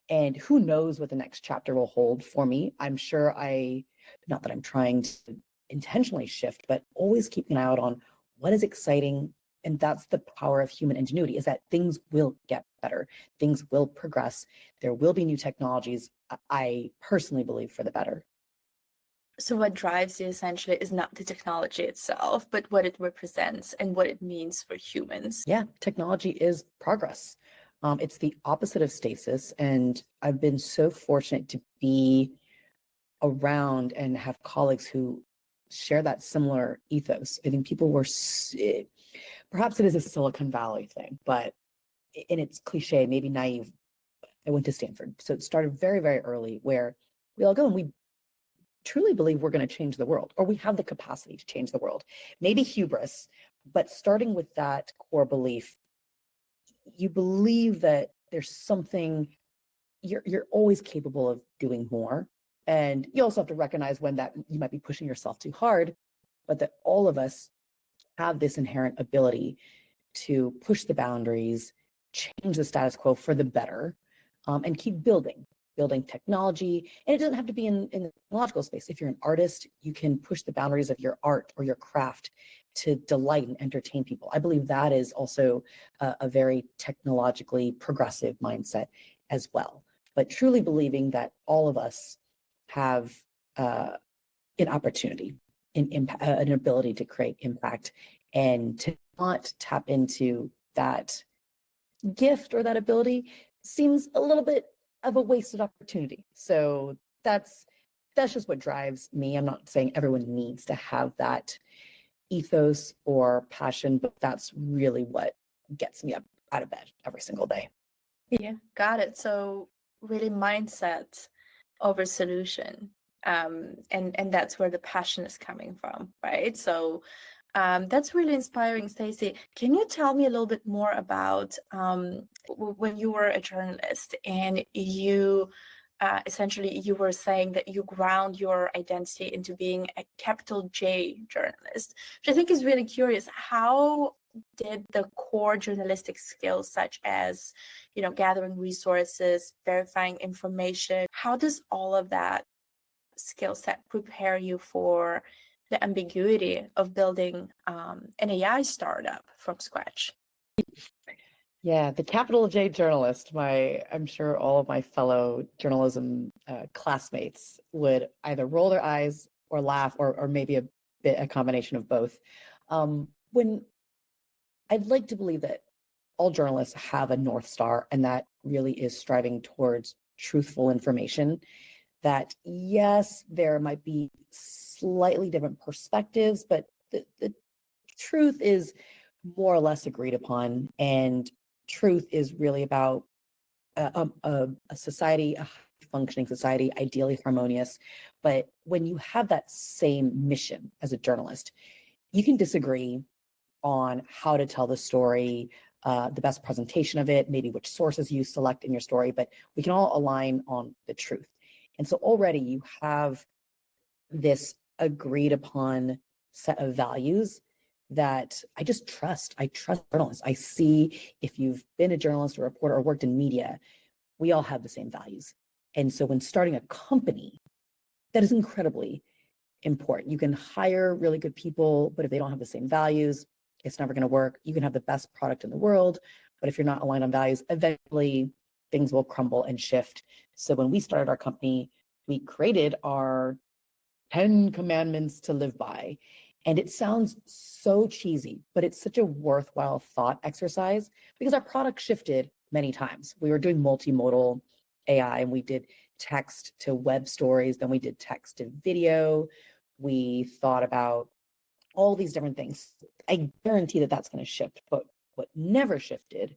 And who knows what the next chapter will hold for me. I'm sure not that I'm trying to intentionally shift, but always keeping an eye out on what is exciting. And that's the power of human ingenuity, is that things will get better. Things will progress. There will be new technologies, I personally believe, for the better. So what drives you essentially is not the technology itself, but what it represents and what it means for humans. Yeah, technology is progress. It's the opposite of stasis. And I've been so fortunate to be around and have colleagues who share that similar ethos. I think people were, perhaps it is a Silicon Valley thing, but in its cliche, maybe naive. I went to Stanford. So it started very, very early, where we all go and we truly believe we're going to change the world, or we have the capacity to change the world. Maybe hubris, but starting with that core belief, you believe that there's something, you're always capable of doing more. And you also have to recognize when that you might be pushing yourself too hard, but that all of us have this inherent ability to push the boundaries, change the status quo for the better, and keep building technology. And it doesn't have to be in the technological space. If you're an artist, you can push the boundaries of your art or your craft to delight and entertain people. I believe that is also a very technologically progressive mindset as well. But truly believing that all of us have an opportunity, an ability to create impact, and to not tap into that gift or that ability seems a little bit of a wasted opportunity. So that's just what drives me. I'm not saying everyone needs to have that ethos or passion, but that's really what gets me up out of bed every single day. Yeah, got it. So really mindset over solution. And that's where the passion is coming from, right? So that's really inspiring, Stacie. Can you tell me a little bit more about when you were a journalist and you essentially you were saying that you ground your identity into being a capital J journalist, which I think is really curious. How did the core journalistic skills, such as, gathering resources, verifying information, how does all of that skill set prepare you for the ambiguity of building an AI startup from scratch? Yeah, the capital J journalist, I'm sure all of my fellow journalism classmates would either roll their eyes or laugh, or maybe a combination of both. When I'd like to believe that all journalists have a North Star, and that really is striving towards truthful information. That, yes, there might be slightly different perspectives, but the truth is more or less agreed upon. And truth is really about a society, a functioning society, ideally harmonious. But when you have that same mission as a journalist, you can disagree on how to tell the story, the best presentation of it, maybe which sources you select in your story, but we can all align on the truth. And so already you have this agreed upon set of values that I just trust. I trust journalists. I see, if you've been a journalist or reporter or worked in media, we all have the same values. And so when starting a company, that is incredibly important. You can hire really good people, but if they don't have the same values, it's never going to work. You can have the best product in the world, but if you're not aligned on values, eventually things will crumble and shift. So when we started our company, we created our 10 commandments to live by. And it sounds so cheesy, but it's such a worthwhile thought exercise, because our product shifted many times. We were doing multimodal AI, and we did text to web stories, then we did text to video. We thought about all these different things. I guarantee that that's going to shift, but what never shifted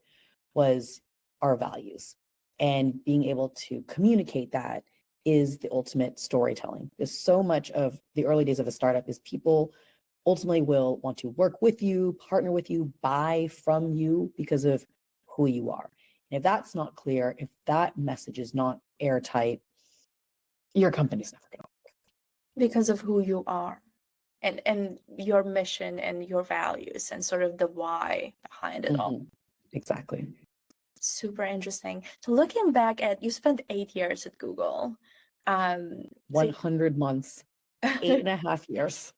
was our values. And being able to communicate that is the ultimate storytelling. Because so much of the early days of a startup is people ultimately will want to work with you, partner with you, buy from you because of who you are. And if that's not clear, if that message is not airtight, your company's never going to work. Because of who you are and your mission and your values and sort of the why behind it all. Exactly. Super interesting. So looking back at, you spent 8 years at Google. So 100 months, 8.5 years.